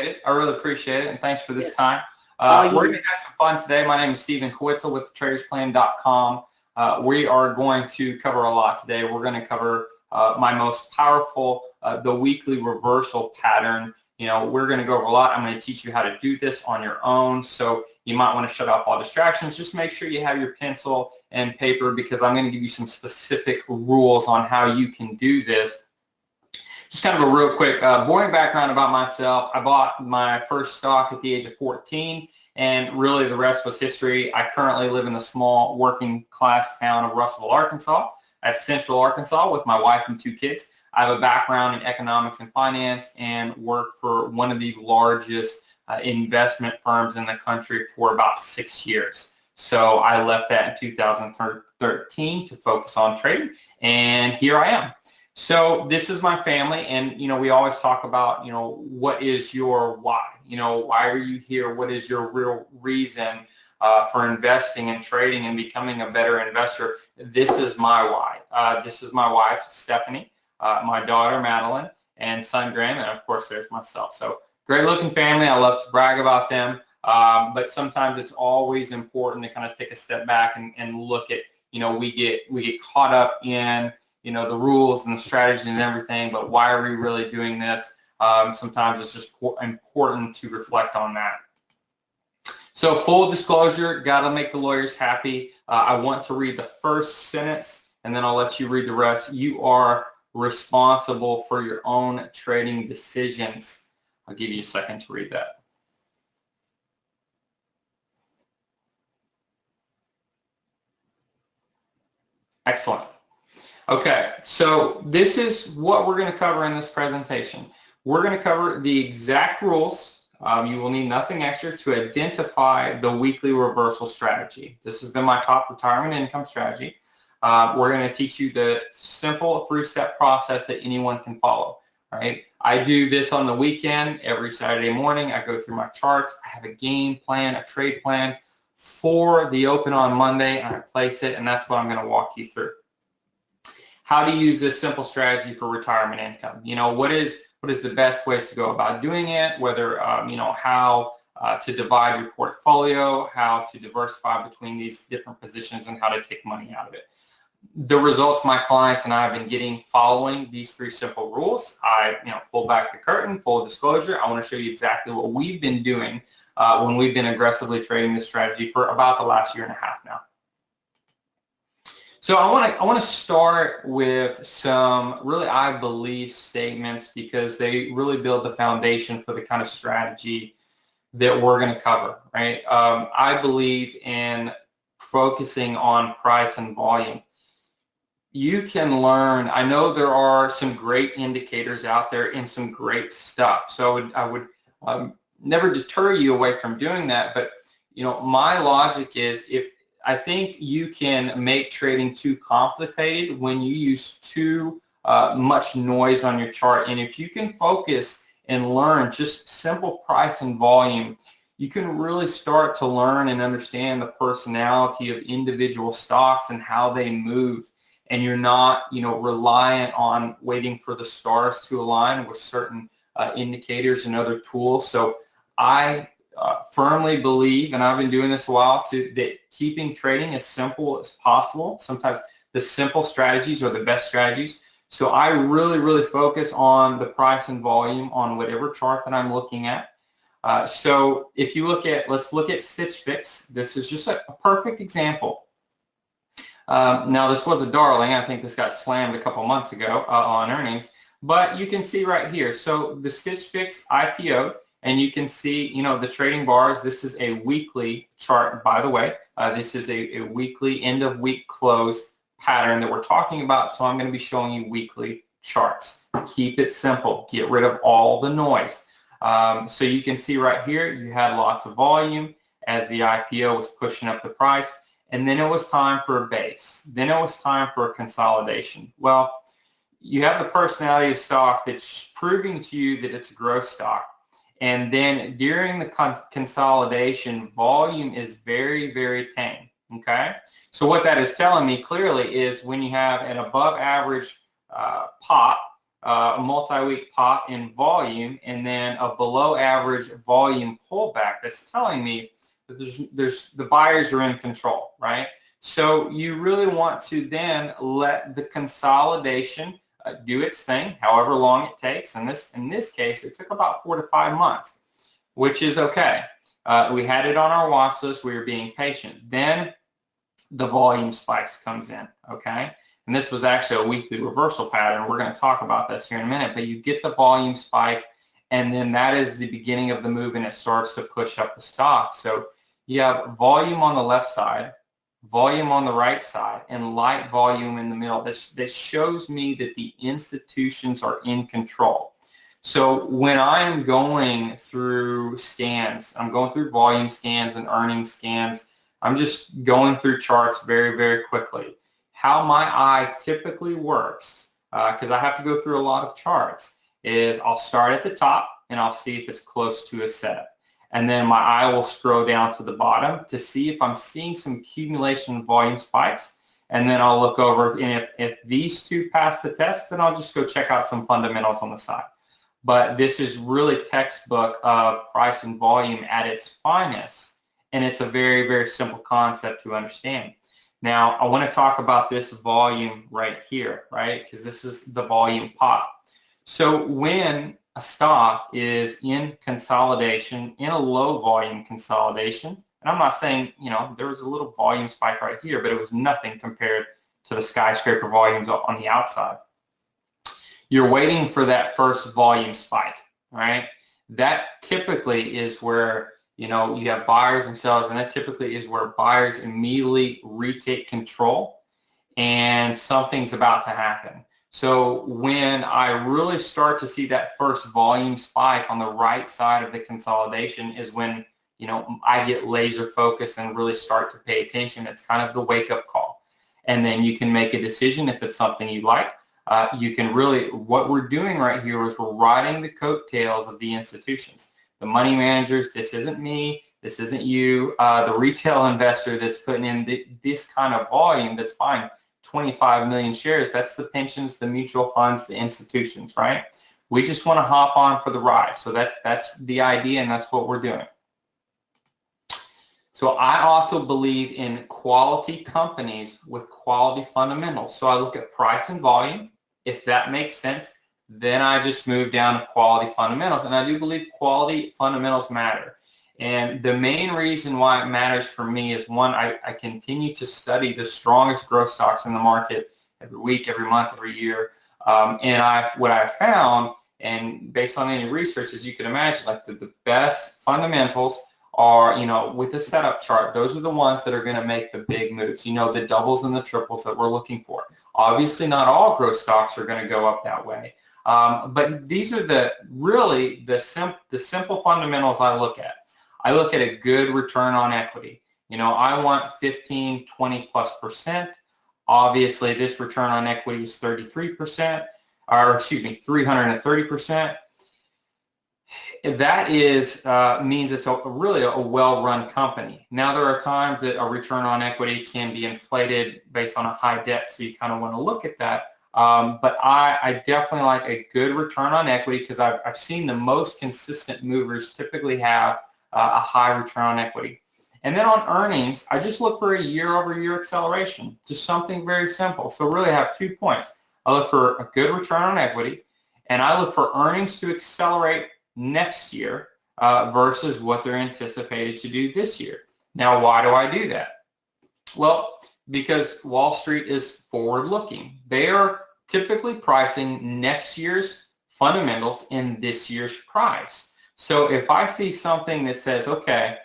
appreciate it. I really appreciate it, and thanks for this time. Oh, We're going to have some fun today. My name is Cawiezell with TradersPlan.com. We are going to cover a lot today. We're going to cover my most powerful, the weekly reversal pattern. You know, we're going to go over a lot. I'm going to teach you how to do this on your own. So you might want to shut off all distractions. Just make sure you have your pencil and paper, because I'm going to give you some specific rules on how you can do this. Just kind of a real quick, boring background about myself. I bought my first stock at the age of 14, and really the rest was history. I currently live in the small working class town of Russellville, Arkansas. That's Central Arkansas, with my wife and 2 kids. I have a background in economics and finance and work for one of the largest investment firms in the country for about 6 years. So I left that in 2013 to focus on trading, and here I am. So this is my family, and you know, we always talk about, you know, what is your why? You know, why are you here? What is your real reason for investing and trading and becoming a better investor? This is my why. This is my wife, Stephanie, my daughter, Madeline, and son, Graham, and of course, there's myself. So great looking family. I love to brag about them, but sometimes it's always important to kind of take a step back and look at, you know, we get caught up in, you know, the rules and the strategy and everything, but why are we really doing this? Sometimes it's just important to reflect on that. So full disclosure, got to make the lawyers happy. I want to read the first sentence, and then I'll let you read the rest. You are responsible for your own trading decisions. I'll give you a second to read that. Excellent. Okay, so this is what we're going to cover in this presentation. We're going to cover the exact rules. You will need nothing extra to identify the weekly reversal strategy. This has been my top retirement income strategy. We're going to teach you the simple 3-step process that anyone can follow. Right? I do this on the weekend. Every Saturday morning, I go through my charts. I have a game plan, a trade plan for the open on Monday, and I place it, and that's what I'm going to walk you through. How to use this simple strategy for retirement income. You know, what is the best ways to go about doing it, whether, you know, how to divide your portfolio, how to diversify between these different positions, and how to take money out of it. The results my clients and I have been getting following these 3 simple rules. I, you know, pull back the curtain, full disclosure. I want to show you exactly what we've been doing when we've been aggressively trading this strategy for about the last 1.5 years now. So I want to start with some really, I believe, statements, because they really build the foundation for the kind of strategy that we're going to cover, right? I believe in focusing on price and volume. You can learn. I know there are some great indicators out there and some great stuff. So I would never deter you away from doing that. But, you know, my logic is, if I think you can make trading too complicated when you use too much noise on your chart. And if you can focus and learn just simple price and volume, you can really start to learn and understand the personality of individual stocks and how they move. And you're not, you know, reliant on waiting for the stars to align with certain indicators and other tools. So I firmly believe, and I've been doing this a while, that keeping trading as simple as possible. Sometimes the simple strategies are the best strategies. So I really focus on the price and volume on whatever chart that I'm looking at. So if you look at, let's look at Stitch Fix. This is just a perfect example. Now this was a darling. I think this got slammed a couple months ago on earnings, but you can see right here. So the Stitch Fix IPO, and you can see, you know, the trading bars. This is a weekly chart, by the way. This is a weekly end of week close pattern that we're talking about. So I'm going to be showing you weekly charts. Keep it simple. Get rid of all the noise. So you can see right here, you had lots of volume as the IPO was pushing up the price. And then it was time for a base. Then it was time for a consolidation. Well, you have the personality of stock that's proving to you that it's a growth stock. And then during the consolidation, volume is very tame, okay? So what that is telling me clearly is when you have an above average pop a multi-week pop in volume and then a below average volume pullback, that's telling me that the buyers are in control, right? So you really want to then let the consolidation do its thing, however long it takes. And in this case, it took about 4 to 5 months, which is okay. We had it on our watch list. We were being patient. Then the volume spikes comes in, okay? And this was actually a weekly reversal pattern. We're going to talk about this here in a minute, but you get the volume spike, and then that is the beginning of the move, and it starts to push up the stock. So you have volume on the left side, volume on the right side, and light volume in the middle. This shows me that the institutions are in control. So when I am going through scans, I'm going through volume scans and earnings scans, I'm just going through charts very, very quickly. How my eye typically works, because I have to go through a lot of charts, is I'll start at the top and I'll see if it's close to a setup. And then my eye will scroll down to the bottom to see if I'm seeing some accumulation of volume spikes. And then I'll look over, and if these two pass the test, then I'll just go check out some fundamentals on the side. But this is really textbook of price and volume at its finest. And it's a very, very simple concept to understand. Now, I want to talk about this volume right here, right? Because this is the volume pop. So when a stock is in consolidation, in a low volume consolidation, and I'm not saying, there was a little volume spike right here, but it was nothing compared to the skyscraper volumes on the outside. You're waiting for that first volume spike, right? That typically is where, you have buyers and sellers, and that typically is where buyers immediately retake control and something's about to happen. So when I really start to see that first volume spike on the right side of the consolidation is when, I get laser focused and really start to pay attention. It's kind of the wake-up call. And then you can make a decision if it's something you like. You can really, what we're doing right here is we're riding the coattails of the institutions. The money managers, this isn't me, this isn't you, the retail investor that's putting in this kind of volume that's buying 25 million shares, that's the pensions, the mutual funds, the institutions, right? We just want to hop on for the ride. So that's the idea, and that's what we're doing. So I also believe in quality companies with quality fundamentals. So I look at price and volume. If that makes sense, then I just move down to quality fundamentals. And I do believe quality fundamentals matter. And the main reason why it matters for me is, one, I continue to study the strongest growth stocks in the market every week, every month, every year. And what I found, and based on any research, as you can imagine, like the best fundamentals are, with the setup chart, those are the ones that are going to make the big moves, the doubles and the triples that we're looking for. Obviously, not all growth stocks are going to go up that way. But these are the simple fundamentals I look at. I look at a good return on equity. I want 15, 20+%. Obviously, this return on equity is 33%, or excuse me, 330%. That means it's really a well-run company. Now, there are times that a return on equity can be inflated based on a high debt, so you kind of want to look at that. But I definitely like a good return on equity because I've seen the most consistent movers typically have a high return on equity. And then on earnings, I just look for a year-over-year acceleration, just something very simple. So really I have 2 points. I look for a good return on equity, and I look for earnings to accelerate next year versus what they're anticipated to do this year. Now, why do I do that? Well, because Wall Street is forward-looking. They are typically pricing next year's fundamentals in this year's price. So if I see something that says, okay,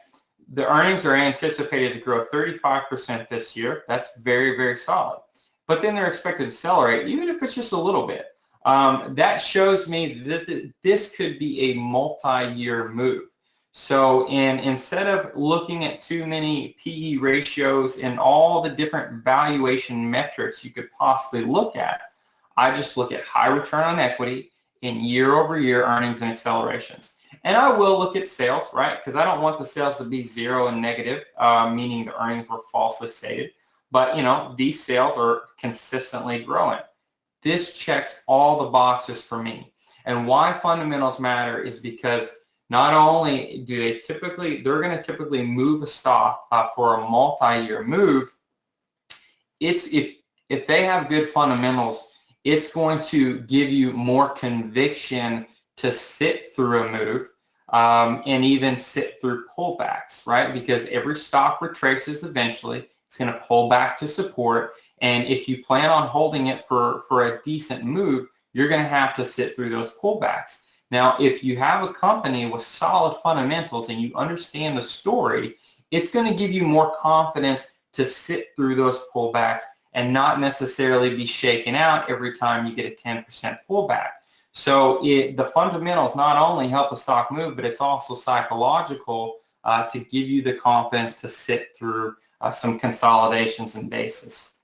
the earnings are anticipated to grow 35% this year, that's very, very solid. But then they're expected to accelerate, even if it's just a little bit. That shows me that this could be a multi-year move. So instead of looking at too many PE ratios and all the different valuation metrics you could possibly look at, I just look at high return on equity in year-over-year earnings and accelerations. And I will look at sales, right? Because I don't want the sales to be zero and negative, meaning the earnings were falsely stated. But, these sales are consistently growing. this checks all the boxes for me. And why fundamentals matter is because not only do they're going to typically move a stock for a multi-year move. It's if they have good fundamentals, it's going to give you more conviction to sit through a move and even sit through pullbacks, right? Because every stock retraces eventually. It's going to pull back to support. And if you plan on holding it for a decent move, you're going to have to sit through those pullbacks. Now, if you have a company with solid fundamentals and you understand the story, it's going to give you more confidence to sit through those pullbacks and not necessarily be shaken out every time you get a 10% pullback. So the fundamentals not only help a stock move, but it's also psychological to give you the confidence to sit through some consolidations and basis.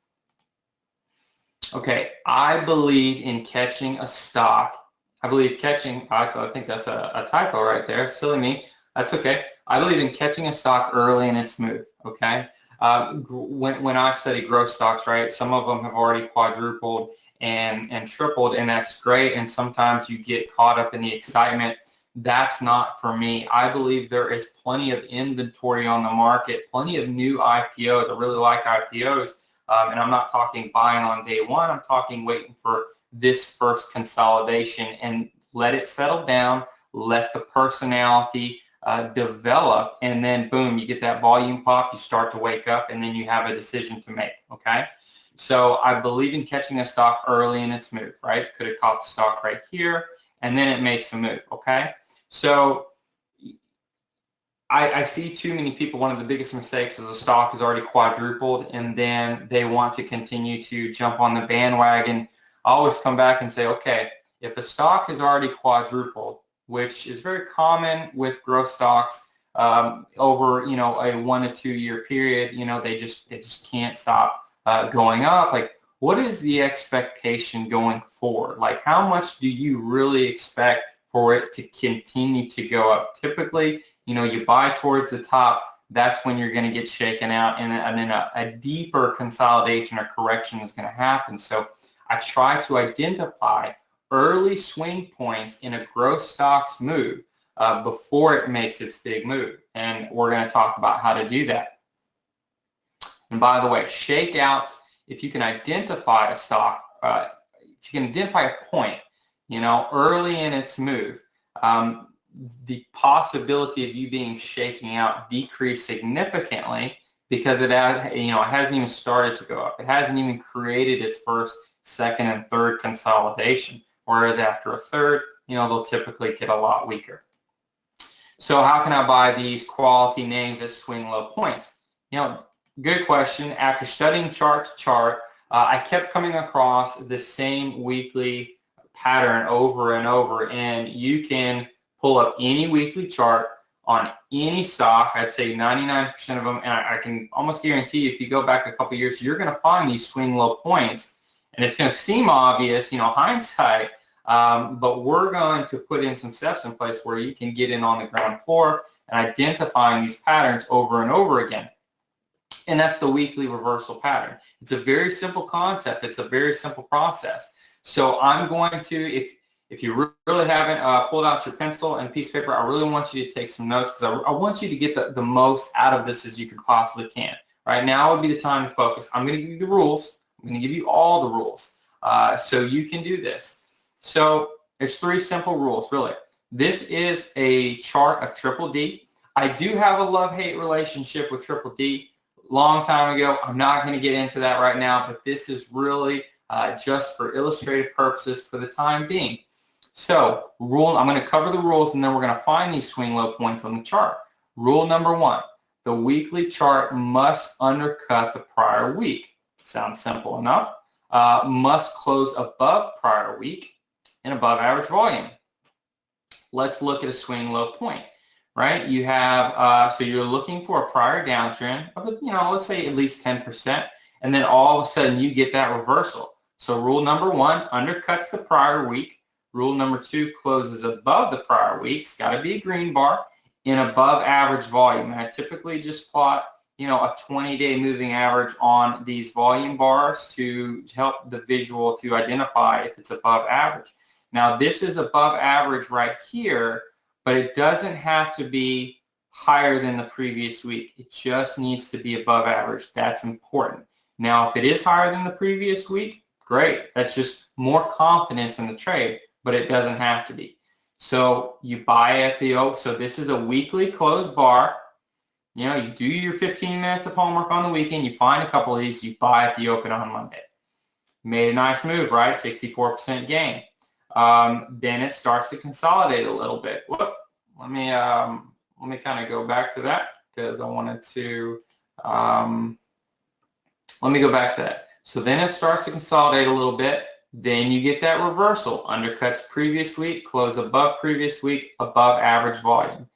Okay, I believe in catching a stock. I think that's a typo right there. Silly me. That's okay. I believe in catching a stock early in its move, okay? When I study growth stocks, right, some of them have already quadrupled and tripled, and that's great. And sometimes you get caught up in the excitement. That's not for me. I believe there is plenty of inventory on the market, plenty of new IPOs. I really like IPOs. And I'm not talking buying on day one. I'm talking waiting for this first consolidation and let it settle down, let the personality develop, and then boom, you get that volume pop, you start to wake up, and then you have a decision to make, okay? So I believe in catching a stock early in its move, right? Could have caught the stock right here, and then it makes a move, okay? So I see too many people, one of the biggest mistakes is a stock is already quadrupled, and then they want to continue to jump on the bandwagon. I always come back and say, okay, if a stock has already quadrupled, which is very common with growth stocks over, a 1 to 2 year period, they just can't stop going up. Like, what is the expectation going forward? Like, how much do you really expect for it to continue to go up? Typically, you buy towards the top, that's when you're going to get shaken out, and then a deeper consolidation or correction is going to happen. So I try to identify early swing points in a growth stocks move before it makes its big move. And we're going to talk about how to do that. And by the way, shakeouts, if you can identify a stock, if you can identify a point, early in its move, the possibility of you being shaking out decreased significantly because it hasn't even started to go up. It hasn't even created its first, second, and third consolidation. Whereas after a third, they'll typically get a lot weaker. So how can I buy these quality names at swing low points? Good question. After studying chart to chart, I kept coming across the same weekly pattern over and over, and you can pull up any weekly chart on any stock. I'd say 99% of them, and I can almost guarantee if you go back a couple years, you're going to find these swing low points. And it's going to seem obvious, hindsight, but we're going to put in some steps in place where you can get in on the ground floor and identifying these patterns over and over again. And that's the weekly reversal pattern. It's a very simple concept. It's a very simple process. So I'm going to, if you really haven't pulled out your pencil and piece of paper, I really want you to take some notes because I want you to get the most out of this as you can possibly can. Right now would be the time to focus. I'm going to give you the rules. I'm going to give you all the rules so you can do this. So there's 3 simple rules, really. This is a chart of Triple D. I do have a love-hate relationship with Triple D. Long time ago. I'm not going to get into that right now, but this is really just for illustrative purposes for the time being. So I'm going to cover the rules, and then we're going to find these swing low points on the chart. Rule number 1, the weekly chart must undercut the prior week. Sounds simple enough. Must close above prior week and above average volume. Let's look at a swing low point, right? You have, so you're looking for a prior downtrend of, let's say at least 10%, and then all of a sudden you get that reversal. So rule number 1, undercuts the prior week. Rule number 2, closes above the prior week. It's got to be a green bar in above average volume. And I typically just plot, a 20-day moving average on these volume bars to help the visual to identify if it's above average. Now, this is above average right here, but it doesn't have to be higher than the previous week. It just needs to be above average. That's important. Now, if it is higher than the previous week, great. That's just more confidence in the trade, but it doesn't have to be. So you buy at the open. So this is a weekly closed bar. You do your 15 minutes of homework on the weekend. You find a couple of these. You buy at the open on Monday. Made a nice move, right? 64% gain. Then it starts to consolidate a little bit. Whoop. Let me kind of go back to that because I wanted to. Let me go back to that. So then it starts to consolidate a little bit. Then you get that reversal. Undercuts previous week, close above previous week, above average volume.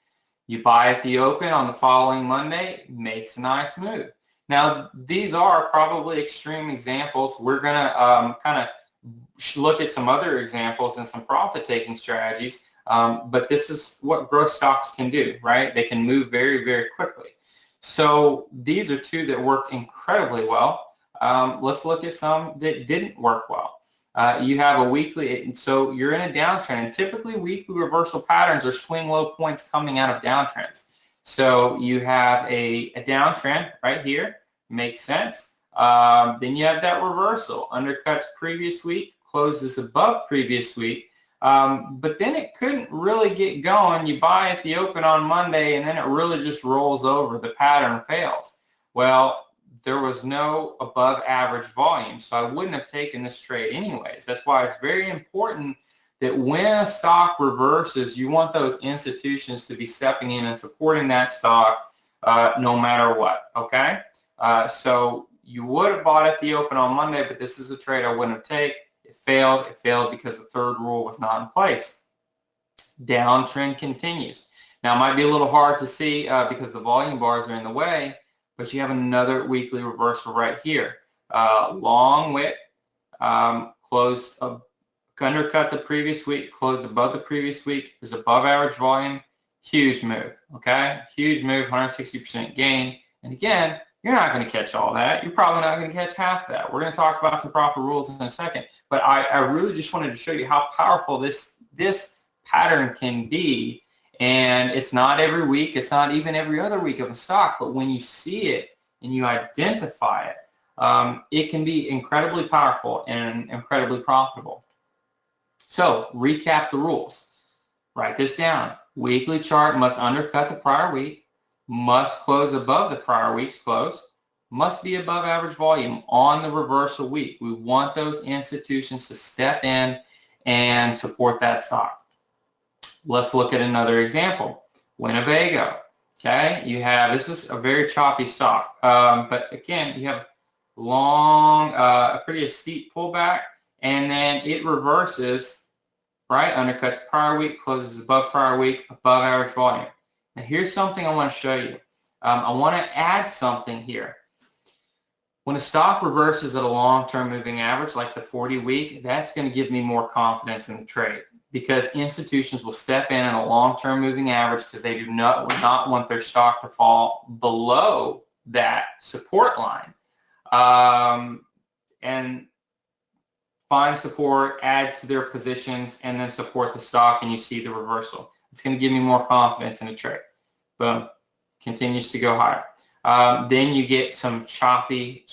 You buy at the open on the following Monday, makes a nice move. Now, these are probably extreme examples. We're going to kind of look at some other examples and some profit-taking strategies, but this is what growth stocks can do, right? They can move very, very quickly. So these are two that work incredibly well. Let's look at some that didn't work well. You have a weekly, so you're in a downtrend, and typically weekly reversal patterns are swing low points coming out of downtrends. So you have a downtrend right here, makes sense. Then you have that reversal, undercuts previous week, closes above previous week, but then it couldn't really get going. You buy at the open on Monday, and then it really just rolls over. The pattern fails. Well, there was no above average volume, so I wouldn't have taken this trade anyways. That's why it's very important that when a stock reverses, you want those institutions to be stepping in and supporting that stock no matter what, okay? So you would have bought at the open on Monday, but this is a trade I wouldn't have taken. It failed. It failed because the third rule was not in place. Downtrend continues. Now, it might be a little hard to see because the volume bars are in the way, but you have another weekly reversal right here. Long wick, closed, undercut the previous week, closed above the previous week. There's above average volume, huge move, okay? Huge move, 160% gain. And again, you're not going to catch all that. You're probably not going to catch half that. We're going to talk about some profit rules in a second. But I really just wanted to show you how powerful this pattern can be. And it's not every week. It's not even every other week of a stock. But when you see it and you identify it, it can be incredibly powerful and incredibly profitable. So recap the rules. Write this down. Weekly chart must undercut the prior week, must close above the prior week's close, must be above average volume on the reversal week. We want those institutions to step in and support that stock. Let's look at another example. Winnebago. Okay, this is a very choppy stock, but again, you have long, a pretty steep pullback, and then it reverses, right? Undercuts prior week, closes above prior week, above average volume. Now, here's something I want to show you. I want to add something here. When a stock reverses at a long-term moving average, like the 40-week, that's going to give me more confidence in the trade, because institutions will step in a long-term moving average because they would not want their stock to fall below that support line, and find support, add to their positions, and then support the stock, and you see the reversal. It's going to give me more confidence in the trade. Boom. Continues to go higher. Then you get some choppy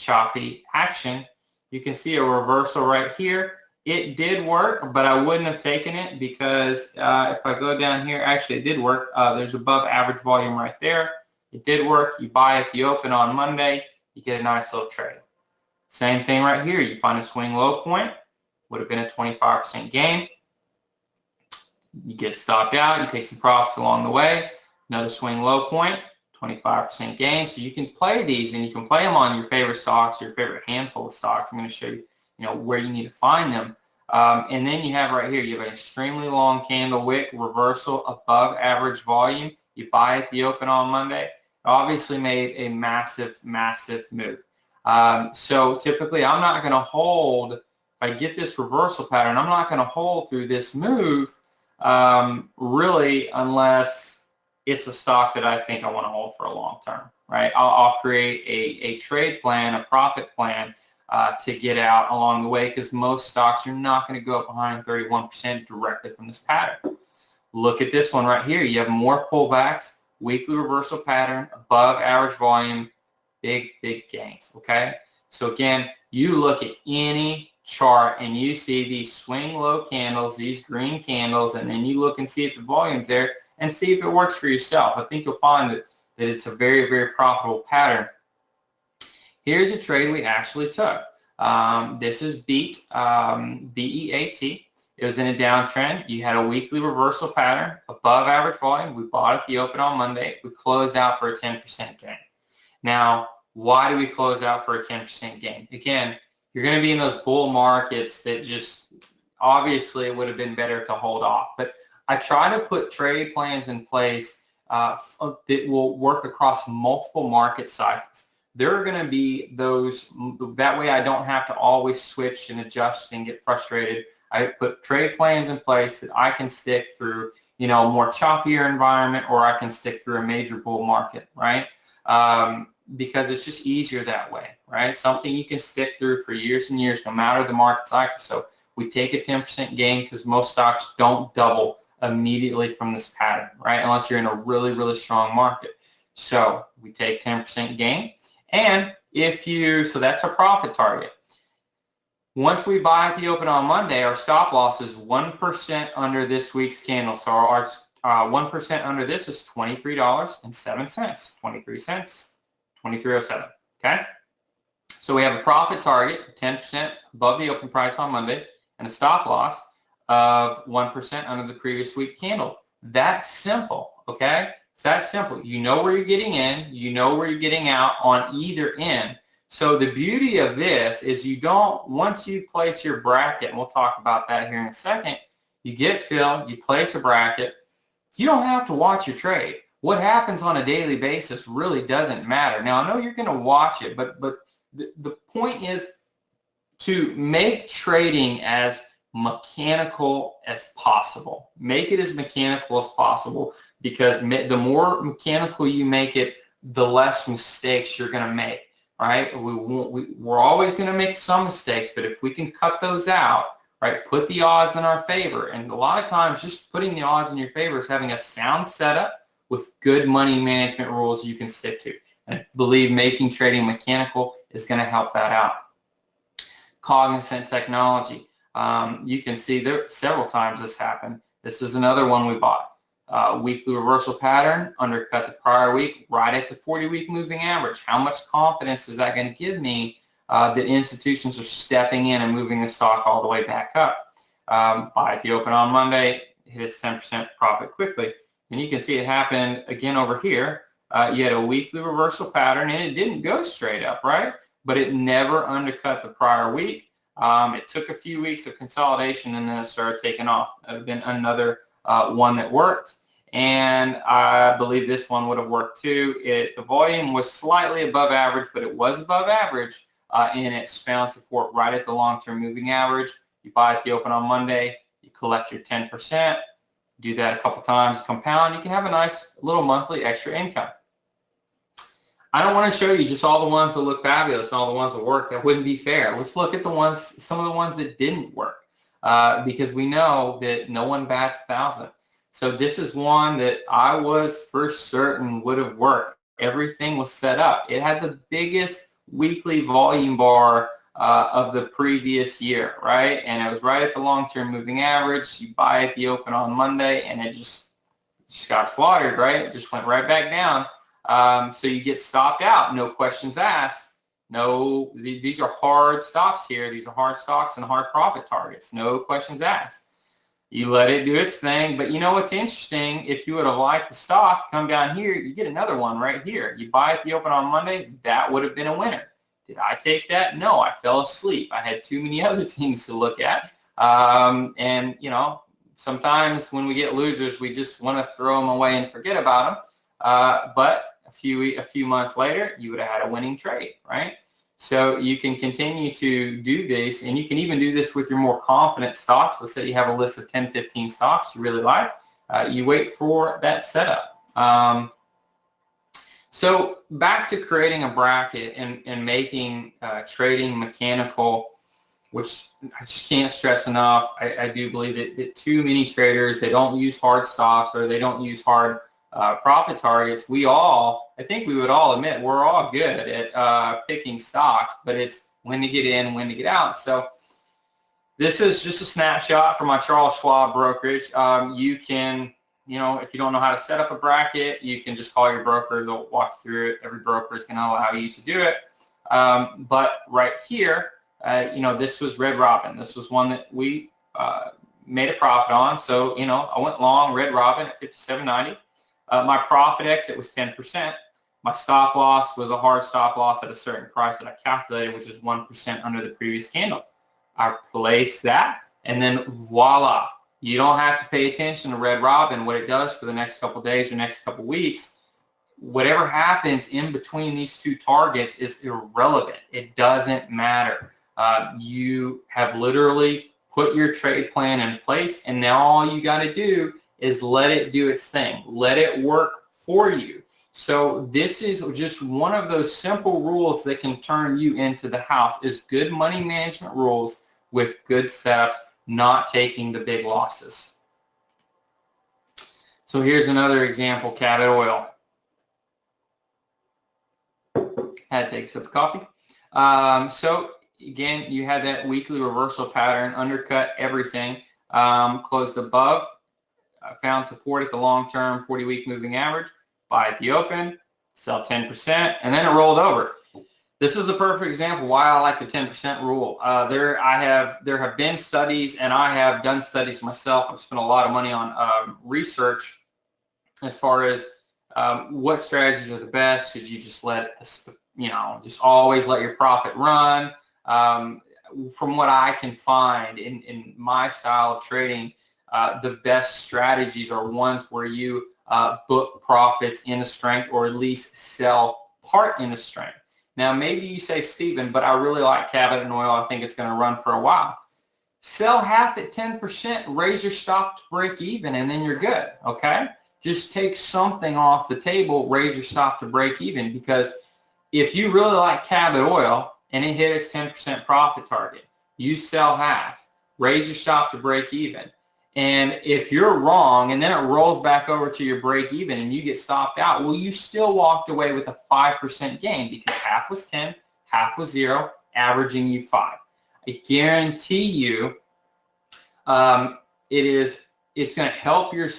action. You can see a reversal right here. It did work, but I wouldn't have taken it because if I go down here, actually it did work. There's above average volume right there. It did work. You buy at the open on Monday. You get a nice little trade. Same thing right here. You find a swing low point. Would have been a 25% gain. You get stopped out. You take some profits along the way. Another swing low point, 25% gain. So you can play these, and you can play them on your favorite stocks, your favorite handful of stocks. I'm going to show you, where you need to find them. And then you have right here, you have an extremely long candle wick, reversal above average volume. You buy at the open on Monday. Obviously made a massive move. So typically I'm not going to hold, if I get this reversal pattern, I'm not going to hold through this move really unless it's a stock that I think I want to hold for a long term, right? I'll create a trade plan, a profit plan to get out along the way, because most stocks are not going to go up 131% directly from this pattern. Look at this one right here. You have more pullbacks, weekly reversal pattern, above average volume, big gains, okay? So again, you look at any chart and you see these swing low candles, these green candles, and then you look and see if the volume's there and see if it works for yourself. I think you'll find that it's a very profitable pattern. Here's a trade we actually took. This is BEAT, B-E-A-T. It was in a downtrend. You had a weekly reversal pattern, above average volume. We bought at the open on Monday. We closed out for a 10% gain. Now, why do we close out for a 10% gain? Again, you're going to be in those bull markets that just obviously it would have been better to hold off. But I try to put trade plans in place that will work across multiple market cycles. There are going to be those, that way I don't have to always switch and adjust and get frustrated. I put trade plans in place that I can stick through, a more choppier environment, or I can stick through a major bull market, right? Because it's just easier that way, right? Something you can stick through for years and years, no matter the market cycle. So we take a 10% gain because most stocks don't double immediately from this pattern, right? Unless you're in a really strong market. So we take 10% gain. And so that's a profit target. Once we buy at the open on Monday, our stop loss is 1% under this week's candle. So our 1% under this is $23.07, 23 cents, 23.07, okay? So we have a profit target, 10% above the open price on Monday, and a stop loss of 1% under the previous week candle. That's simple, okay? It's that simple. You know where you're getting in, you know where you're getting out on either end. So the beauty of this is once you place your bracket, and we'll talk about that here in a second, you get filled, you place a bracket, you don't have to watch your trade. What happens on a daily basis really doesn't matter. Now, I know you're going to watch it, but the point is to make trading as mechanical as possible. Make it as mechanical as possible, because the more mechanical you make it, the less mistakes you're going to make, right? We're always going to make some mistakes, but if we can cut those out, right, put the odds in our favor. And a lot of times just putting the odds in your favor is having a sound setup with good money management rules you can stick to. And I believe making trading mechanical is going to help that out. Cognizant Technology. You can see there several times this happened. This is another one we bought. Weekly reversal pattern, undercut the prior week, right at the 40-week moving average. How much confidence is that going to give me that institutions are stepping in and moving the stock all the way back up? Buy at the open on Monday, hit its 10% profit quickly. And you can see it happened again over here. You had a weekly reversal pattern, and it didn't go straight up, right? But it never undercut the prior week. It took a few weeks of consolidation, and then it started taking off. That would have been another one that worked. And I believe this one would have worked too. The volume was slightly above average, but it was above average, and it's found support right at the long-term moving average. You buy at the open on Monday, you collect your 10%, do that a couple times, compound, you can have a nice little monthly extra income. I don't want to show you just all the ones that look fabulous and all the ones that work. That wouldn't be fair. Let's look at some of the ones that didn't work, because we know that no one bats 1,000. So this is one that I was for certain would have worked. Everything was set up. It had the biggest weekly volume bar of the previous year, right? And it was right at the long-term moving average. You buy at the open on Monday, and it just got slaughtered, right? It just went right back down. So you get stopped out, no questions asked. No, these are hard stops here. These are hard stocks and hard profit targets. No questions asked. You let it do its thing. But you know what's interesting? If you would have liked the stock, come down here, you get another one right here. You buy at the open on Monday, that would have been a winner. Did I take that? No, I fell asleep. I had too many other things to look at. And, sometimes when we get losers, we just want to throw them away and forget about them. But a few months later, you would have had a winning trade, right? So you can continue to do this, and you can even do this with your more confident stocks. Let's say you have a list of 10, 15 stocks you really like. You wait for that setup. So back to creating a bracket and making trading mechanical, which I just can't stress enough. I do believe that too many traders, they don't use hard stops or they don't use hard profit targets. I think we would all admit we're all good at picking stocks, but it's when to get in, when to get out. So this is just a snapshot from my Charles Schwab brokerage. You can, if you don't know how to set up a bracket, you can just call your broker. They'll walk you through it. Every broker is going to allow you to do it. But right here, this was Red Robin. This was one that we made a profit on. So, I went long Red Robin at 57.90. My profit exit was 10%. My stop loss was a hard stop loss at a certain price that I calculated, which is 1% under the previous candle. I placed that, and then voila. You don't have to pay attention to Red Robin, what it does for the next couple of days or next couple of weeks. Whatever happens in between these two targets is irrelevant. It doesn't matter. You have literally put your trade plan in place, and now all you got to do is let it do its thing. Let it work for you. So this is just one of those simple rules that can turn you into the house, is good money management rules with good setups, not taking the big losses. So here's another example, Cabot Oil. Had to take a sip of coffee. So again, you had that weekly reversal pattern, undercut everything, closed above, found support at the long-term 40-week moving average, buy at the open, sell 10%, and then it rolled over. This is a perfect example why I like the 10% rule. There have been studies, and I have done studies myself. I've spent a lot of money on research as far as what strategies are the best. Should you just just always let your profit run? From what I can find in my style of trading, the best strategies are ones where you book profits in a strength, or at least sell part in a strength. Now, maybe you say, Stephen, but I really like Cabot Oil. I think it's going to run for a while. Sell half at 10%, raise your stop to break even, and then you're good, okay? Just take something off the table, raise your stop to break even, because if you really like Cabot Oil and it hit its 10% profit target, you sell half, raise your stop to break even. And if you're wrong and then it rolls back over to your break even and you get stopped out, well, you still walked away with a 5% gain, because half was 10, half was 0, averaging you 5. I guarantee you it's going to help your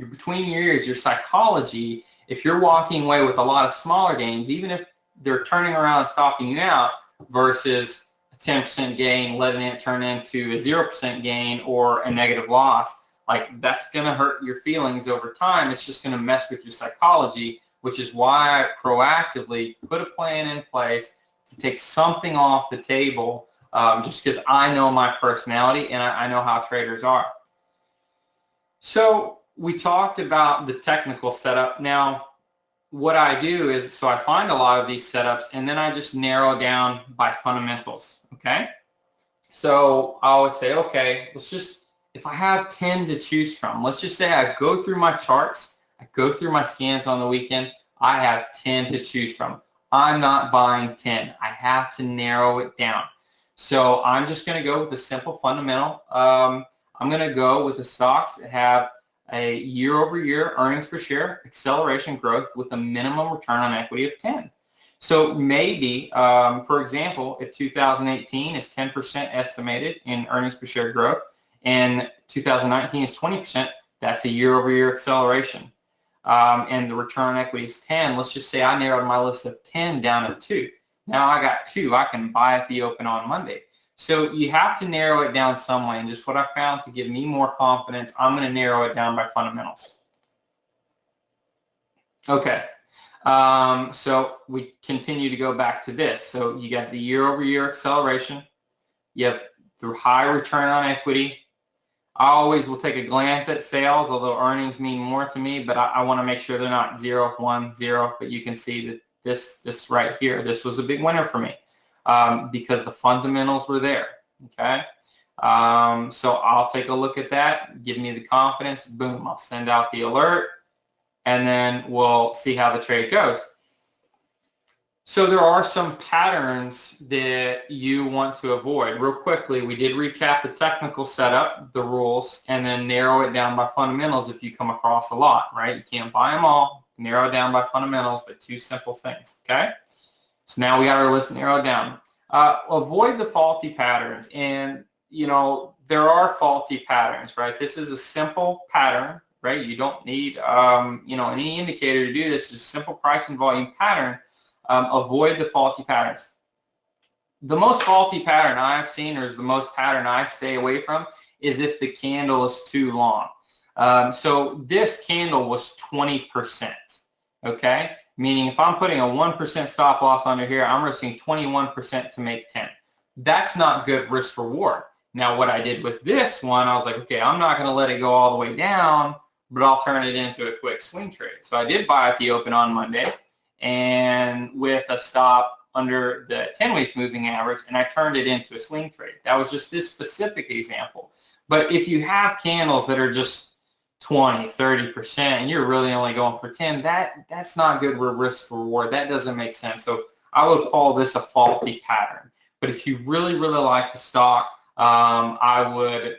between your ears, your psychology, if you're walking away with a lot of smaller gains, even if they're turning around and stopping you out, versus 10% gain, letting it turn into a 0% gain or a negative loss. Like, that's going to hurt your feelings over time. It's just going to mess with your psychology, which is why I proactively put a plan in place to take something off the table, just because I know my personality and I know how traders are. So we talked about the technical setup. Now, what I do is, so I find a lot of these setups, and then I just narrow down by fundamentals, okay? So I always say, okay, if I have 10 to choose from, let's just say I go through my charts, I go through my scans on the weekend, I have 10 to choose from. I'm not buying 10. I have to narrow it down. So I'm just going to go with the simple fundamental. I'm going to go with the stocks that have a year-over-year earnings per share acceleration growth with a minimum return on equity of 10. So maybe, for example, if 2018 is 10% estimated in earnings per share growth and 2019 is 20%, that's a year-over-year acceleration. And the return on equity is 10. Let's just say I narrowed my list of 10 down to 2. Now I got 2. I can buy at the open on Monday. So you have to narrow it down some way, and just what I found to give me more confidence, I'm going to narrow it down by fundamentals. Okay, so we continue to go back to this. So you got the year-over-year acceleration. You have the high return on equity. I always will take a glance at sales, although earnings mean more to me, but I want to make sure they're not 0, 1, 0. But you can see that this right here, this was a big winner for me. Because the fundamentals were there, okay? So I'll take a look at that, give me the confidence, boom, I'll send out the alert, and then we'll see how the trade goes. So there are some patterns that you want to avoid. Real quickly, we did recap the technical setup, the rules, and then narrow it down by fundamentals if you come across a lot, right? You can't buy them all. Narrow it down by fundamentals, but 2 simple things, okay? So now we got our list narrowed down. Avoid the faulty patterns. And, you know, there are faulty patterns, right? This is a simple pattern, right? You don't need, you know, any indicator to do this. Just simple price and volume pattern. Avoid the faulty patterns. The most faulty pattern I've seen, or is the most pattern I stay away from, is if the candle is too long. So this candle was 20%, okay? Meaning if I'm putting a 1% stop loss under here, I'm risking 21% to make 10. That's not good risk reward. Now what I did with this one, I was like, okay, I'm not gonna let it go all the way down, but I'll turn it into a quick swing trade. So I did buy at the open on Monday, and with a stop under the 10-week moving average, and I turned it into a swing trade. That was just this specific example. But if you have candles that are just 20, 30%, and you're really only going for 10, that's not good risk reward. That doesn't make sense. So I would call this a faulty pattern. But if you really, really like the stock, I would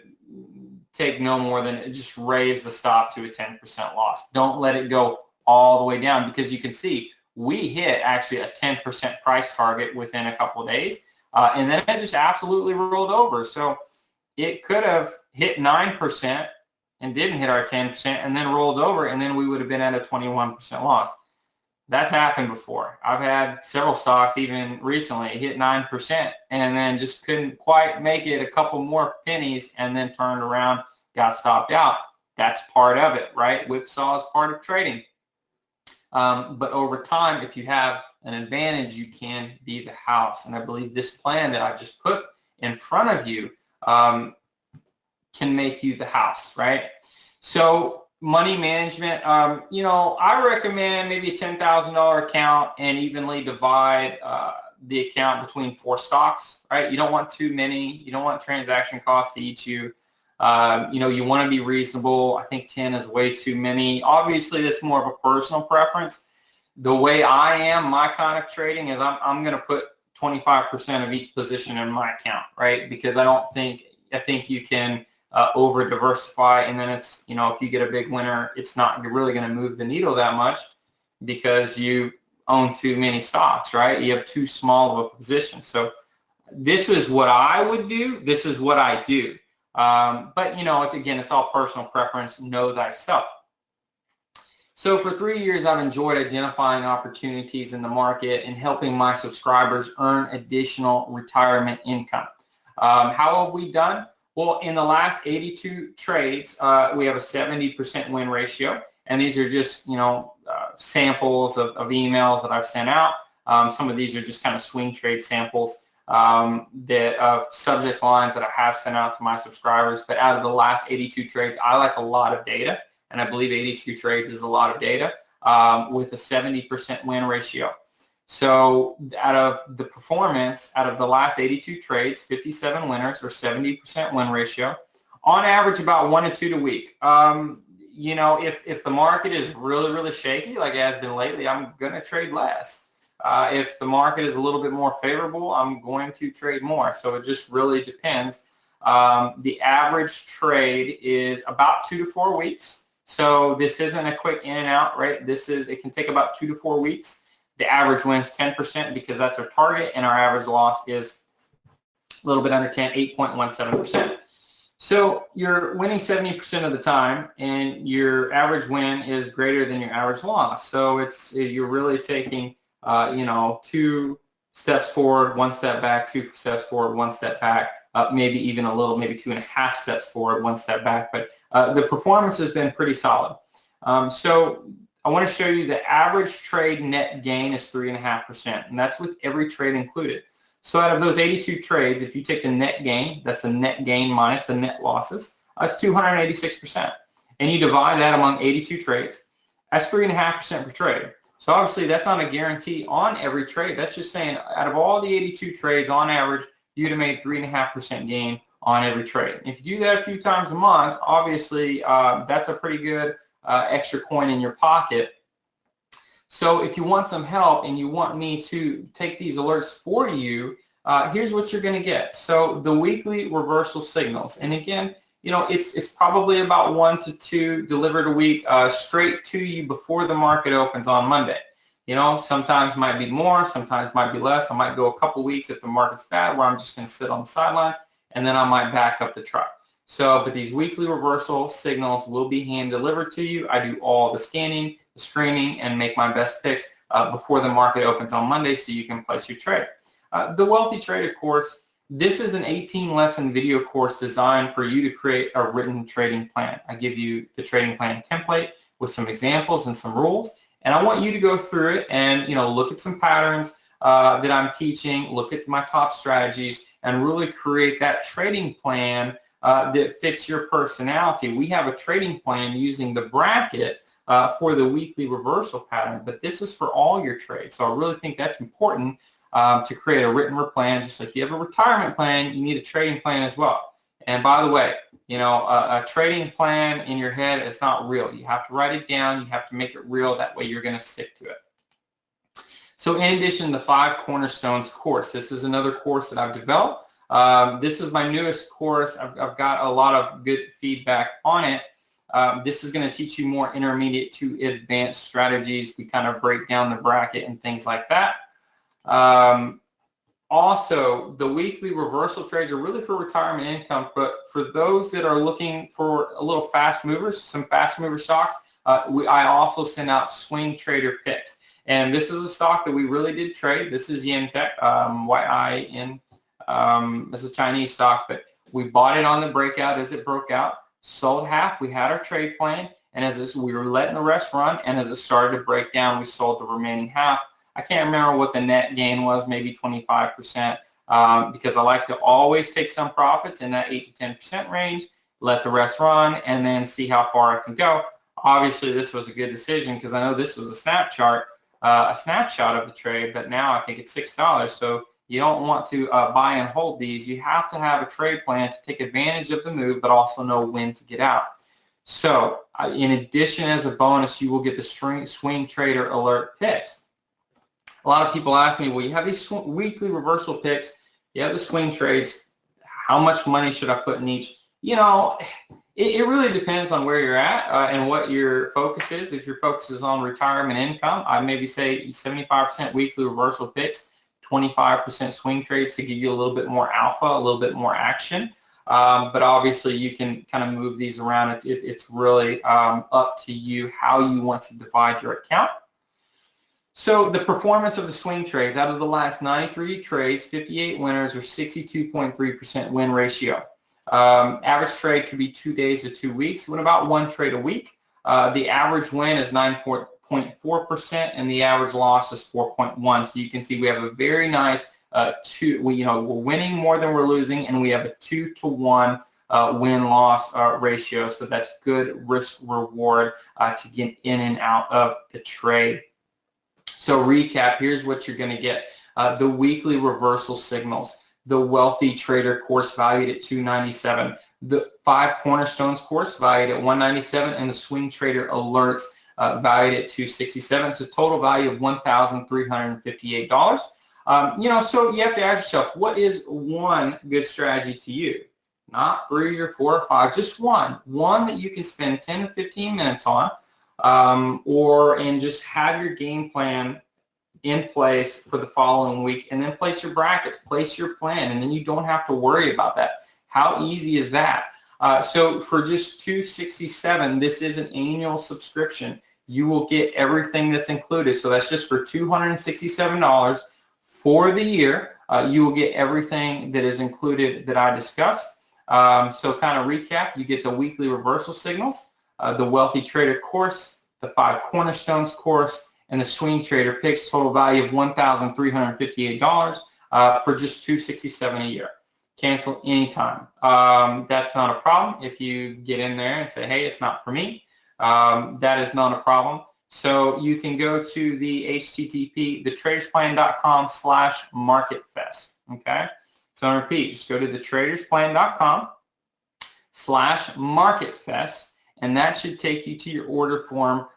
take no more than just raise the stop to a 10% loss. Don't let it go all the way down, because you can see we hit actually a 10% price target within a couple of days, and then it just absolutely rolled over. So it could have hit 9% and didn't hit our 10% and then rolled over, and then we would have been at a 21% loss. That's happened before. I've had several stocks even recently hit 9% and then just couldn't quite make it a couple more pennies and then turned around, got stopped out. That's part of it, right? Whipsaw is part of trading. But over time, if you have an advantage, you can be the house. And I believe this plan that I've just put in front of you can make you the house, right? So money management, you know, I recommend maybe a $10,000 account and evenly divide the account between 4 stocks, right? You don't want too many. You don't want transaction costs to eat you. You know, you want to be reasonable. I think 10 is way too many. Obviously, that's more of a personal preference. The way I am, my kind of trading is I'm going to put 25% of each position in my account, right? Because I think you can over diversify, and then it's, you know, if you get a big winner, it's not really going to move the needle that much because you own too many stocks, right? You have too small of a position. So this is what I would do. This is what I do. But, you know, again, it's all personal preference. Know thyself. So for 3 years, I've enjoyed identifying opportunities in the market and helping my subscribers earn additional retirement income. How have we done? Well, in the last 82 trades, we have a 70% win ratio. And these are just, you know, samples of emails that I've sent out. Some of these are just kind of swing trade samples. That subject lines that I have sent out to my subscribers. But out of the last 82 trades, I like a lot of data, and I believe 82 trades is a lot of data with a 70% win ratio. So out of the performance, out of the last 82 trades, 57 winners or 70% win ratio, on average about 1 to 2 a week. You know, if the market is really, really shaky like it has been lately, I'm going to trade less. If the market is a little bit more favorable, I'm going to trade more. So it just really depends. The average trade is about 2 to 4 weeks. So this isn't a quick in and out, right? It can take about 2 to 4 weeks. The average wins 10% because that's our target, and our average loss is a little bit under 10, 8.17%. So you're winning 70% of the time, and your average win is greater than your average loss. So you're really taking you know, 2 steps forward, 1 step back, 2 steps forward, 1 step back, maybe even a little, maybe 2.5 steps forward, 1 step back. But the performance has been pretty solid. So I want to show you the average trade net gain is 3.5%, and that's with every trade included. So out of those 82 trades, if you take the net gain, that's the net gain minus the net losses, that's 286%. And you divide that among 82 trades, that's 3.5% per trade. So obviously that's not a guarantee on every trade. That's just saying out of all the 82 trades, on average, you'd have made 3.5% gain on every trade. If you do that a few times a month, obviously that's a pretty good extra coin in your pocket. So if you want some help and you want me to take these alerts for you, here's what you're going to get. So the weekly reversal signals, and again, it's probably about 1 to 2 delivered a week straight to you before the market opens on Monday. Sometimes might be more, sometimes might be less. I might go a couple weeks if the market's bad where I'm just going to sit on the sidelines, and then I might back up the truck. So, but these weekly reversal signals will be hand delivered to you. I do all the scanning, the streaming, and make my best picks before the market opens on Monday so you can place your trade. The Wealthy Trader course, this is an 18-lesson video course designed for you to create a written trading plan. I give you the trading plan template with some examples and some rules, and I want you to go through it and look at some patterns that I'm teaching, look at my top strategies, and really create that trading plan that fits your personality. We have a trading plan using the bracket for the weekly reversal pattern, but this is for all your trades. So I really think that's important to create a written plan. Just like you have a retirement plan, you need a trading plan as well. And by the way, a trading plan in your head is not real. You have to write it down. You have to make it real. That way you're going to stick to it. So in addition to the 5 Cornerstones course, this is another course that I've developed. This is my newest course. I've got a lot of good feedback on it. This is going to teach you more intermediate to advanced strategies. We kind of break down the bracket and things like that. Also, the weekly reversal trades are really for retirement income, but for those that are looking for a little fast movers, some fast mover stocks, I also send out swing trader picks. And this is a stock that we really did trade. This is Yin Tech, YIN. It's a Chinese stock, but we bought it on the breakout as it broke out, sold half. We had our trade plan, and we were letting the rest run, and as it started to break down, we sold the remaining half. I can't remember what the net gain was, maybe 25%, because I like to always take some profits in that 8 to 10% range, let the rest run, and then see how far I can go. Obviously, this was a good decision because I know this was a snapshot of the trade, but now I think it's $6. So you don't want to buy and hold these. You have to have a trade plan to take advantage of the move, but also know when to get out. So in addition, as a bonus, you will get the swing trader alert picks. A lot of people ask me, well, you have these weekly reversal picks, you have the swing trades, how much money should I put in each? It really depends on where you're at and what your focus is. If your focus is on retirement income, I maybe say 75% weekly reversal picks, 25% swing trades to give you a little bit more alpha, a little bit more action. But obviously you can kind of move these around. It's really up to you how you want to divide your account. So the performance of the swing trades, out of the last 93 trades, 58 winners or 62.3% win ratio. Average trade could be 2 days to 2 weeks, with about 1 trade a week. The average win is 9.4% and the average loss is 4.1. So you can see we have a very nice we're winning more than we're losing, and we have a 2-to-1 win-loss ratio. So that's good risk reward to get in and out of the trade. So recap, here's what you're going to get. The weekly reversal signals, the Wealthy Trader course valued at $297, the 5 Cornerstones course valued at $197, and the Swing Trader alerts valued at $267. So total value of $1,358. So you have to ask yourself, what is one good strategy to you? Not 3 or 4 or 5, just one that you can spend 10 to 15 minutes on. And just have your game plan in place for the following week, and then place your brackets, place your plan, and then you don't have to worry about that. How easy is that? So for just $267, this is an annual subscription. You will get everything that's included. So that's just for $267 for the year. You will get everything that is included that I discussed. So kind of recap, you get the weekly reversal signals, the Wealthy Trader course, the 5 Cornerstones course, and the Swing Trader picks, total value of $1,358 for just $267 a year. Cancel anytime. That's not a problem. If you get in there and say, hey, it's not for me, that is not a problem. So you can go to the thetradersplan.com/MarketFest. Okay. So I repeat, just go to thetradersplan.com/MarketFest. and that should take you to your order form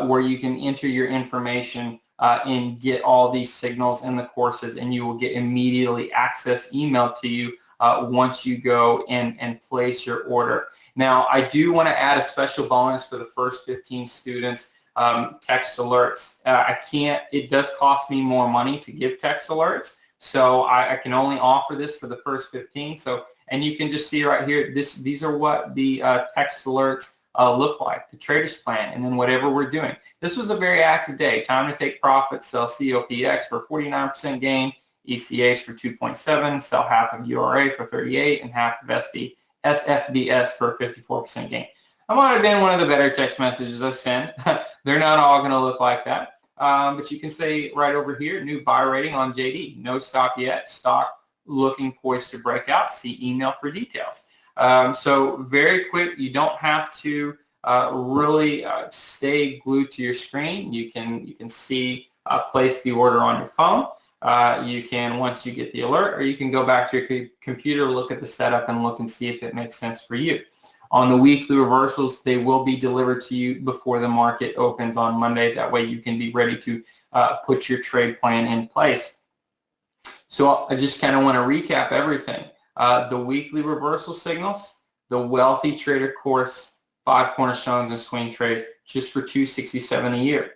where you can enter your information and get all these signals in the courses, and you will get immediately access emailed to you once you go and place your order. Now, I do want to add a special bonus for the first 15 students, text alerts. It does cost me more money to give text alerts, so I can only offer this for the first 15. So, and you can just see right here, these are what the text alerts look like, the trader's plan, and then whatever we're doing. This was a very active day. Time to take profits, sell COPX for 49% gain, ECH for 2.7, sell half of URA for 38, and half of SFBS for a 54% gain. That might have been one of the better text messages I've sent. They're not all going to look like that. But you can say right over here, new buy rating on JD. No stop yet. Stock looking poised to break out. See email for details. So very quick. You don't have to really stay glued to your screen. You can see place the order on your phone. You can, once you get the alert, or you can go back to your computer, look at the setup, and look and see if it makes sense for you. On the weekly reversals, they will be delivered to you before the market opens on Monday. That way you can be ready to put your trade plan in place. So I just kind of want to recap everything. The weekly reversal signals, the Wealthy Trader course, 5 cornerstones and swing trades, just for $267 a year.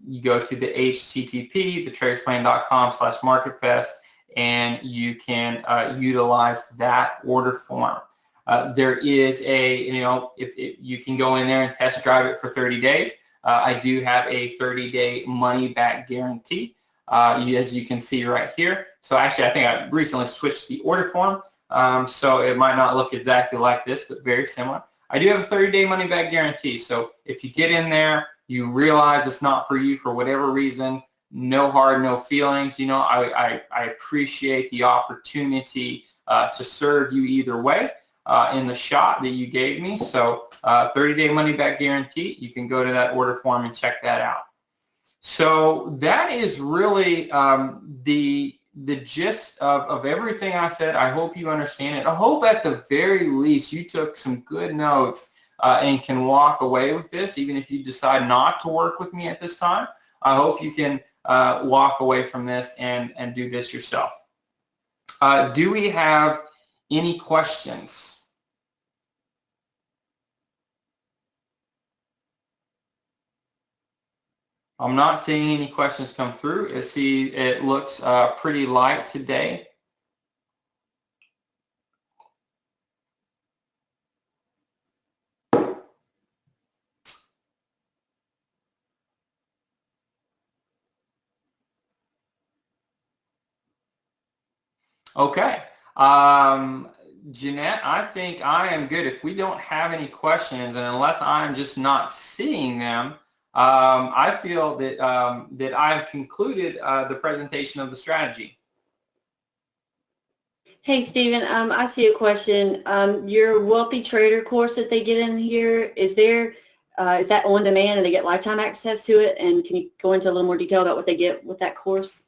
You go to the HTTP, thetradersplan.com/MarketFest, and you can utilize that order form. There is if you can go in there and test drive it for 30 days. I do have a 30-day money-back guarantee, as you can see right here. So actually, I think I recently switched the order form, so it might not look exactly like this, but very similar. I do have a 30-day money-back guarantee, so if you get in there, you realize it's not for you for whatever reason, no hard, no feelings. I appreciate the opportunity to serve you either way in the shot that you gave me. So 30-day money-back guarantee, you can go to that order form and check that out. So that is really the gist of everything I said. I hope you understand it. I hope at the very least you took some good notes and can walk away with this, even if you decide not to work with me at this time. I hope you can walk away from this and do this yourself. Do we have any questions? I'm not seeing any questions come through. It looks pretty light today. Okay. Jeanette, I think I am good. If we don't have any questions, and unless I'm just not seeing them, I feel that that I've concluded the presentation of the strategy. Hey, Stephen, I see a question. Your Wealthy Trader course that they get in here, is that on demand and they get lifetime access to it? And can you go into a little more detail about what they get with that course?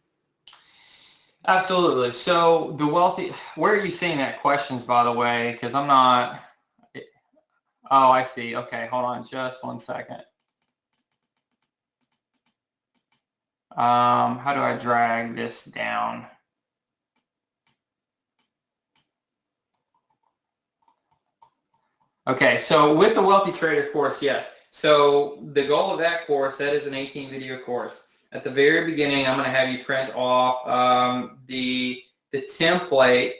Absolutely. So the Wealthy, where are you seeing that questions, by the way? Because I'm not. Oh, I see. Okay, hold on just one second. How do I drag this down? Okay, so with the Wealthy Trader course, yes. So the goal of that course, that is an 18-video course. At the very beginning, I'm going to have you print off the template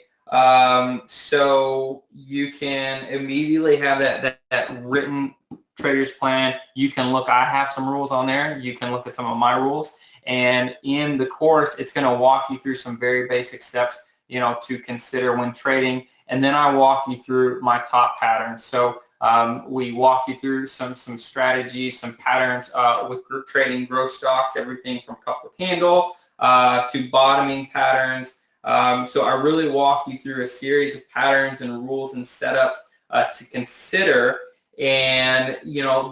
so you can immediately have that written trader's plan. You can look, I have some rules on there. You can look at some of my rules. And in the course, it's going to walk you through some very basic steps, to consider when trading. And then I walk you through my top patterns. So we walk you through some strategies, some patterns with trading growth stocks, everything from cup with handle to bottoming patterns. So I really walk you through a series of patterns and rules and setups to consider. And,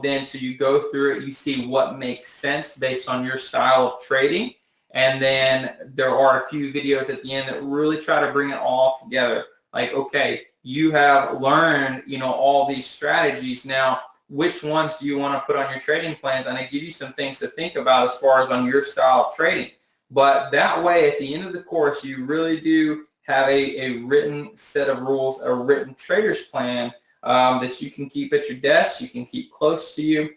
then so you go through it, you see what makes sense based on your style of trading. And then there are a few videos at the end that really try to bring it all together. Like, okay, you have learned, all these strategies. Now, which ones do you want to put on your trading plans? And I give you some things to think about as far as on your style of trading. But that way, at the end of the course, you really do have a written set of rules, a written trader's plan that you can keep at your desk, you can keep close to you.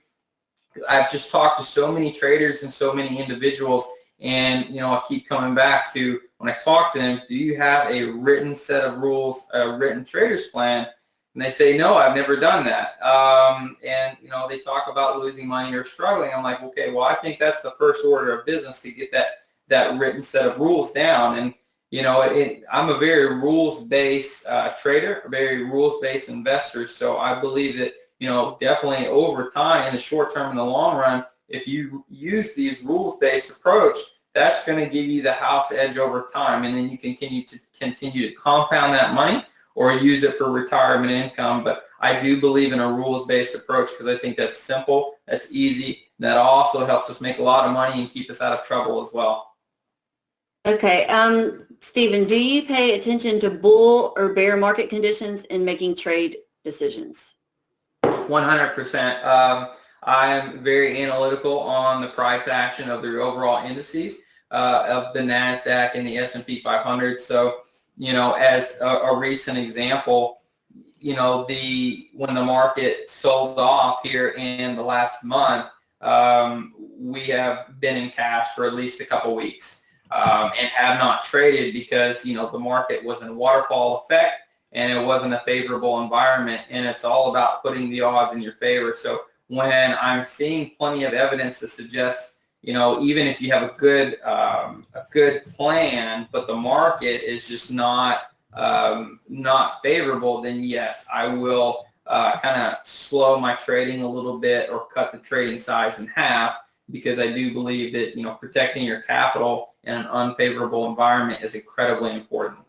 I've just talked to so many traders and so many individuals, and I keep coming back to, when I talk to them, do you have a written set of rules, a written trader's plan? And they say, no, I've never done that. And they talk about losing money or struggling. I'm like, okay, well, I think that's the first order of business, to get that written set of rules down. And I'm a very rules-based trader, a very rules-based investor. So I believe that definitely over time, in the short term and the long run, if you use these rules-based approach, that's going to give you the house edge over time, and then you can continue to compound that money or use it for retirement income. But I do believe in a rules-based approach because I think that's simple, that's easy, that also helps us make a lot of money and keep us out of trouble as well. Okay, Stephen, do you pay attention to bull or bear market conditions in making trade decisions? 100%. I'm very analytical on the price action of the overall indices of the NASDAQ and the S&P 500. So, as a recent example, when the market sold off here in the last month, we have been in cash for at least a couple weeks and have not traded because, the market was in waterfall effect and it wasn't a favorable environment, and it's all about putting the odds in your favor. So when I'm seeing plenty of evidence to suggest, even if you have a good plan, but the market is just not favorable, then yes, I will kind of slow my trading a little bit or cut the trading size in half, because I do believe that protecting your capital in an unfavorable environment is incredibly important.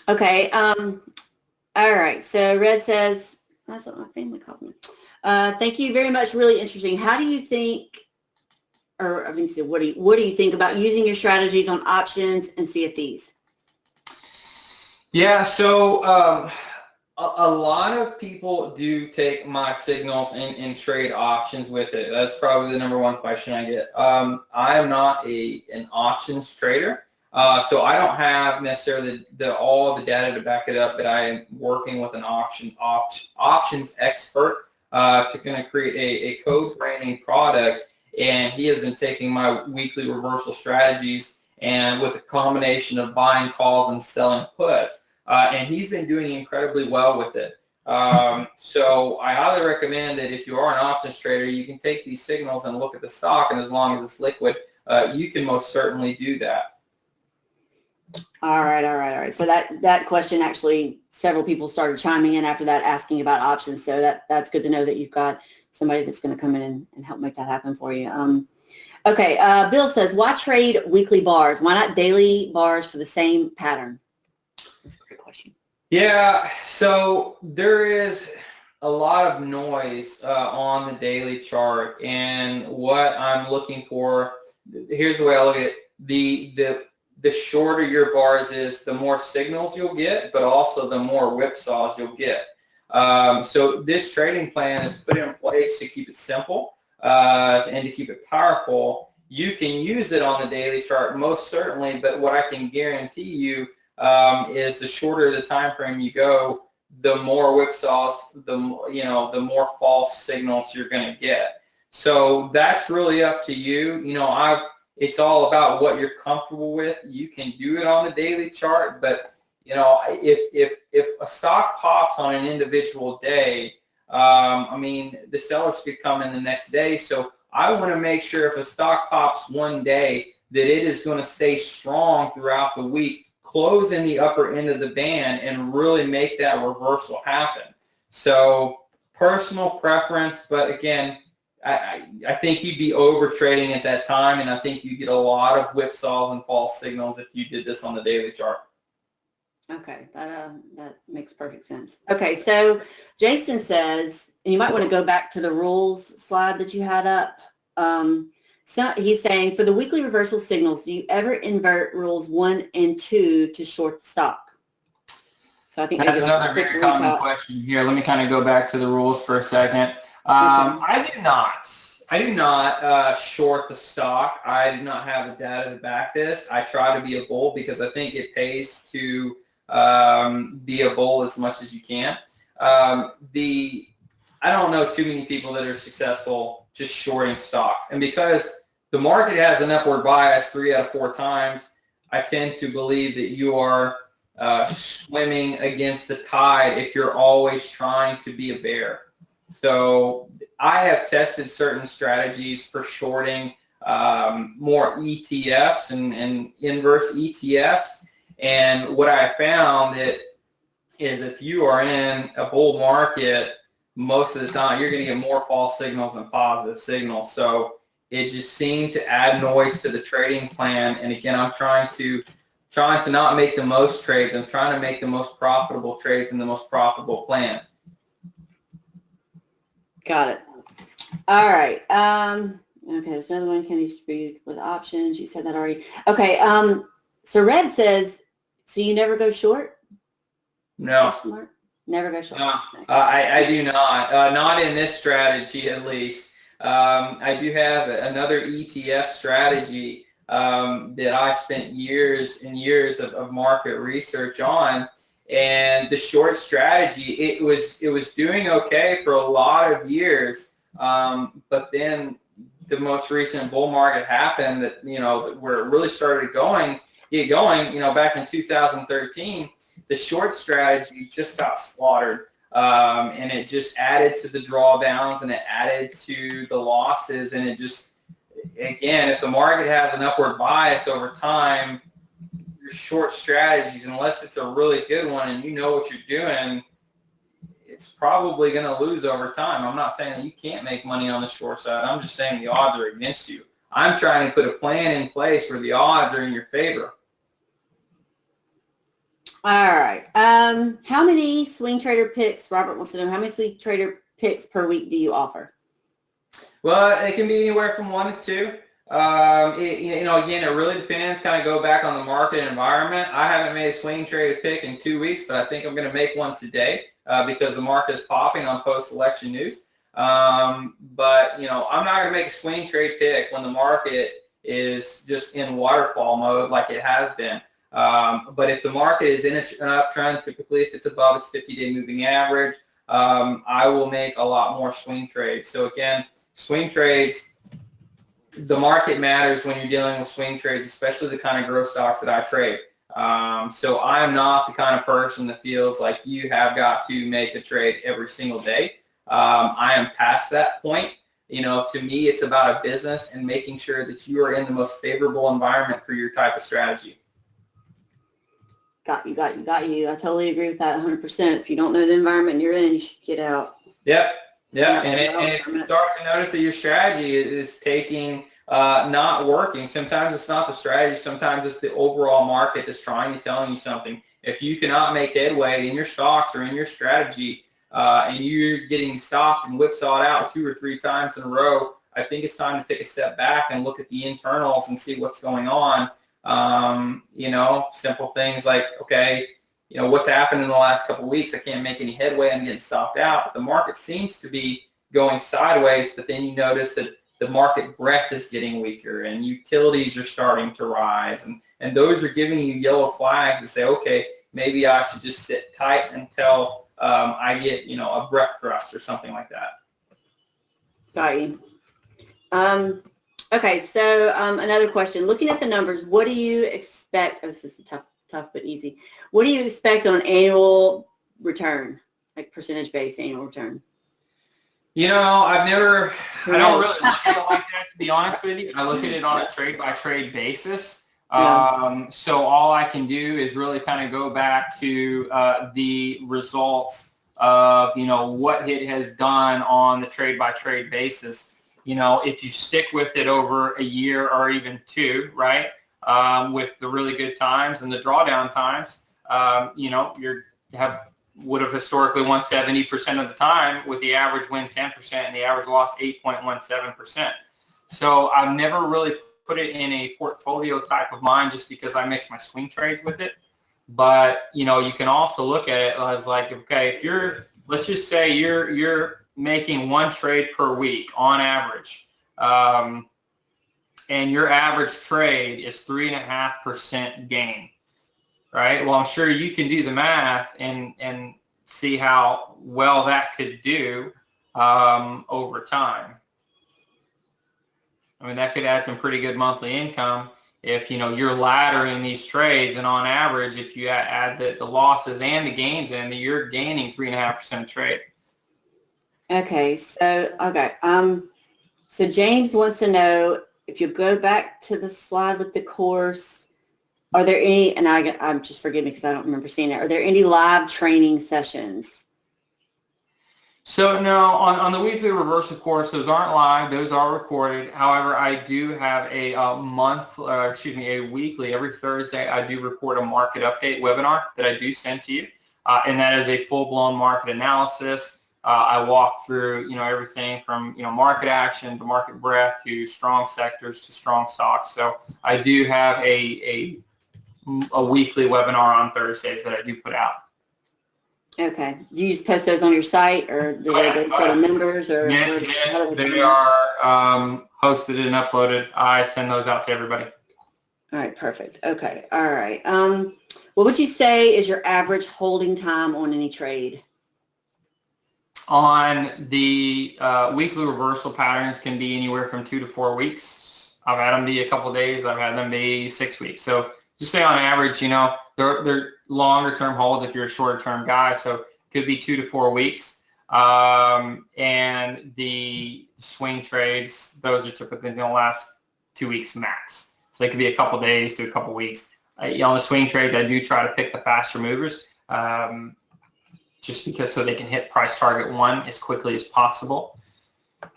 Okay. All right. So Red says, that's what my family calls me. Thank you very much. Really interesting. How do you think, or I think so, what do you think about using your strategies on options and CFDs? Yeah, so a lot of people do take my signals and trade options with it. That's probably the number one question I get. I am not an options trader. So I don't have necessarily all the data to back it up, but I am working with an options expert to kind of create a code branding product, and he has been taking my weekly reversal strategies and with a combination of buying calls and selling puts, and he's been doing incredibly well with it. So I highly recommend that if you are an options trader, you can take these signals and look at the stock, and as long as it's liquid, you can most certainly do that. All right. So that question, actually, several people started chiming in after that, asking about options. So that's good to know that you've got somebody that's going to come in and help make that happen for you. Okay. Bill says, why trade weekly bars? Why not daily bars for the same pattern? That's a great question. Yeah. So there is a lot of noise on the daily chart, and what I'm looking for, here's the way I look at it. The shorter your bars is, the more signals you'll get, but also the more whipsaws you'll get. So this trading plan is put in place to keep it simple and to keep it powerful. You can use it on the daily chart most certainly, but what I can guarantee you is the shorter the time frame you go, the more whipsaws, the more false signals you're going to get. So that's really up to you. It's all about what you're comfortable with. You can do it on the daily chart, but if a stock pops on an individual day, the sellers could come in the next day. So I want to make sure if a stock pops one day, that it is going to stay strong throughout the week, close in the upper end of the band, and really make that reversal happen. So personal preference, but again, I think you'd be over trading at that time, and I think you get a lot of whipsaws and false signals if you did this on the daily chart. Okay, that makes perfect sense. Okay, so Jason says, and you might want to go back to the rules slide that you had up. So he's saying, for the weekly reversal signals, do you ever invert rules 1 and 2 to short the stock? So I think that's maybe another very common question here. Let me kind of go back to the rules for a second. I do not short the stock. I do not have the data to back this. I try to be a bull because I think it pays to be a bull as much as you can. I don't know too many people that are successful just shorting stocks. And because the market has an upward bias 3 out of 4 times, I tend to believe that you are swimming against the tide if you're always trying to be a bear. So I have tested certain strategies for shorting more ETFs and inverse ETFs. And what I found is if you are in a bull market, most of the time you're going to get more false signals than positive signals. So it just seemed to add noise to the trading plan. And again, I'm trying to not make the most trades. I'm trying to make the most profitable trades and the most profitable plan. Got it. All right. Okay, there's another one. Can these be with options? You said that already. Okay. So Red says, so you never go short? No. Never go short. No, I do not. Not in this strategy, at least. I do have another ETF strategy that I spent years and years of market research on. And the short strategy, it was doing okay for a lot of years. But then the most recent bull market happened that, where it really started get going, back in 2013. The short strategy just got slaughtered, and it just added to the drawdowns and it added to the losses. And it just, again, if the market has an upward bias over time, your short strategies, unless it's a really good one and you know what you're doing, it's probably going to lose over time. I'm not saying that you can't make money on the short side. I'm just saying the odds are against you. I'm trying to put a plan in place where the odds are in your favor. All right. How many swing trader picks, Robert wants to know, how many swing trader picks per week do you offer? Well, it can be anywhere from 1 to 2. Again, it really depends. Kind of go back on the market environment. I haven't made a swing traded pick in 2 weeks, but I think I'm going to make one today because the market is popping on post-election news. I'm not going to make a swing trade pick when the market is just in waterfall mode like it has been. But if the market is in an uptrend, typically if it's above its 50-day moving average, I will make a lot more swing trades. So again, swing trades, the market matters when you're dealing with swing trades, especially the kind of growth stocks that I trade. So I'm not the kind of person that feels like you have got to make a trade every single day. I am past that point. To me, it's about a business and making sure that you are in the most favorable environment for your type of strategy. Got you. I totally agree with that 100%. If you don't know the environment you're in, you should get out. Yep. And if you start to notice that your strategy is not working, sometimes it's not the strategy, sometimes it's the overall market that's trying to tell you something. If you cannot make headway in your stocks or in your strategy, and you're getting stopped and whipsawed out 2 or 3 times in a row, I think it's time to take a step back and look at the internals and see what's going on. Simple things like, okay, what's happened in the last couple of weeks? I can't make any headway. I'm getting stopped out. But the market seems to be going sideways, but then you notice that the market breadth is getting weaker and utilities are starting to rise. And those are giving you yellow flags to say, okay, maybe I should just sit tight until I get, a breadth thrust or something like that. Got you. Okay, so another question. Looking at the numbers, what do you expect? Oh, this is tough but easy. What do you expect on annual return, like percentage-based annual return? I don't really look at it like that, to be honest with you. I look at it on a trade-by-trade basis. Yeah. So all I can do is really kind of go back to the results of, what it has done on the trade-by-trade basis. If you stick with it over a year or even 2, right, with the really good times and the drawdown times, would have historically won 70% of the time with the average win 10% and the average loss 8.17%. So I've never really put it in a portfolio type of mind just because I mix my swing trades with it. But, you know, you can also look at it as like, okay, if let's just say you're making one trade per week on average, and your average trade is 3.5% gain, right? Well, I'm sure you can do the math and see how well that could do over time. I mean, that could add some pretty good monthly income if, you know, you're laddering these trades, and on average, if you add the losses and the gains in, you're gaining 3.5% trade. Okay, so James wants to know, if you go back to the slide with the course, are there any, and I'm just forgive me because I don't remember seeing it, are there any live training sessions? So no, on the weekly reversal course, those aren't live; those are recorded. However, I do have a weekly, every Thursday, I do record a market update webinar that I do send to you, and that is a full-blown market analysis. I walk through, you know, everything from, you know, market action to market breadth to strong sectors to strong stocks. So I do have a weekly webinar on Thursdays that I do put out. Okay. Do you just post those on your site, or do they go to members, or they are hosted and uploaded. I send those out to everybody. All right, perfect. Okay, all right. What would you say is your average holding time on any trade? On the weekly reversal patterns can be anywhere from 2 to 4 weeks. I've had them be a couple of days. I've had them be 6 weeks. So just say on average, you know, they're longer term holds if you're a shorter term guy. So it could be 2 to 4 weeks. And the swing trades, those are typically going to last 2 weeks max. So they could be a couple of days to a couple of weeks. On the swing trades, I do try to pick the faster movers, just because so they can hit price target 1 as quickly as possible.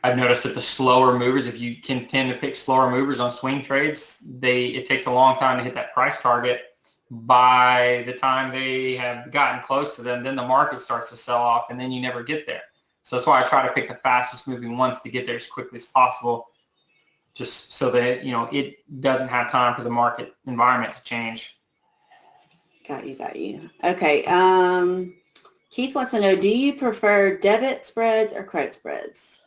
I've noticed that the slower movers, if you can tend to pick slower movers on swing trades, it takes a long time to hit that price target. By the time they have gotten close to them, then the market starts to sell off, and then you never get there. So that's why I try to pick the fastest moving ones to get there as quickly as possible, just so that, you know, it doesn't have time for the market environment to change. Got you. Okay. Keith wants to know, do you prefer debit spreads or credit spreads?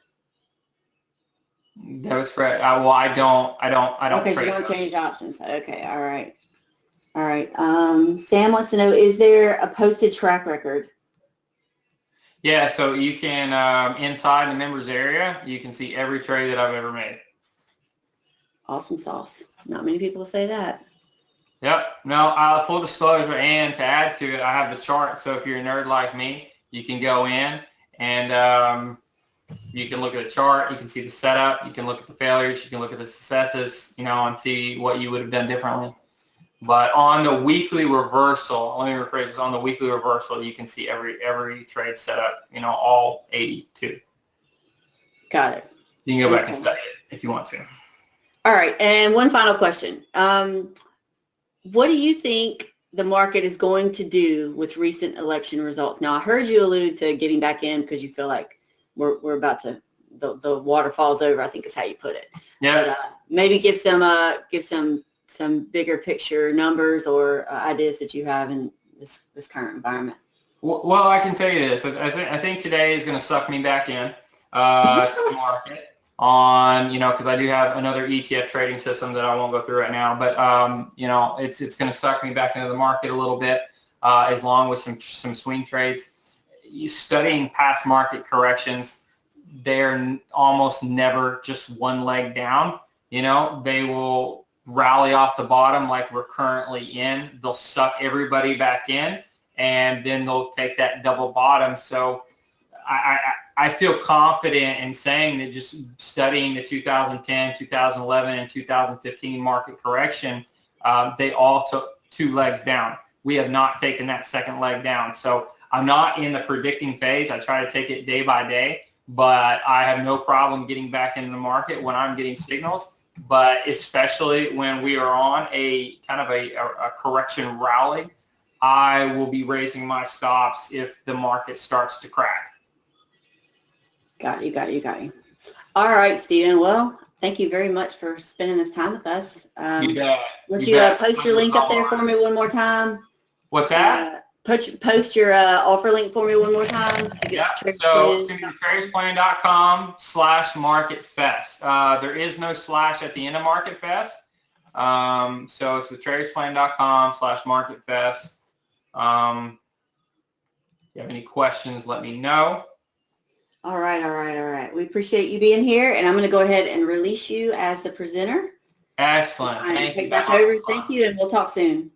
Debit spread. Well, I don't. Okay, so you don't change options. Okay, all right. Sam wants to know, is there a posted track record? Yeah, so you can, inside the members area, you can see every trade that I've ever made. Awesome sauce. Not many people say that. Yep. No, full disclosure, and to add to it, I have the chart. So if you're a nerd like me, you can go in and you can look at the chart. You can see the setup. You can look at the failures. You can look at the successes, you know, and see what you would have done differently. But on the weekly reversal, let me rephrase this, on the weekly reversal, you can see every trade setup, you know, all 82. Got it. You can go back and study it if you want to. All right. And one final question. What do you think the market is going to do with recent election results? Now, I heard you allude to getting back in because you feel like we're about to, the waterfall's over, I think is how you put it. Yeah. But, maybe give some bigger picture numbers or ideas that you have in this current environment. Well, I can tell you this. I think today is going to suck me back in to the market on, you know, because I do have another ETF trading system that I won't go through right now. But, you know, it's going to suck me back into the market a little bit, as long with some swing trades. Studying past market corrections, they're almost never just one leg down. You know, they will rally off the bottom like we're currently in. They'll suck everybody back in, and then they'll take that double bottom. So I feel confident in saying that just studying the 2010, 2011, and 2015 market correction, they all took 2 legs down. We have not taken that second leg down. So I'm not in the predicting phase. I try to take it day by day, but I have no problem getting back into the market when I'm getting signals. But especially when we are on a kind of a correction rally, I will be raising my stops if the market starts to crack. Got you. All right, Stephen. Well, thank you very much for spending this time with us. You bet. Would you post your link up there for me one more time? What's that? Post your offer link for me one more time. Yeah, so it's going to be tradersplan.com/MarketFest. There is no slash at the end of MarketFest. So it's the tradersplan.com/MarketFest. If you have any questions, let me know. All right. We appreciate you being here, and I'm going to go ahead and release you as the presenter. Excellent. Thank you. Back over. Thank you, and we'll talk soon.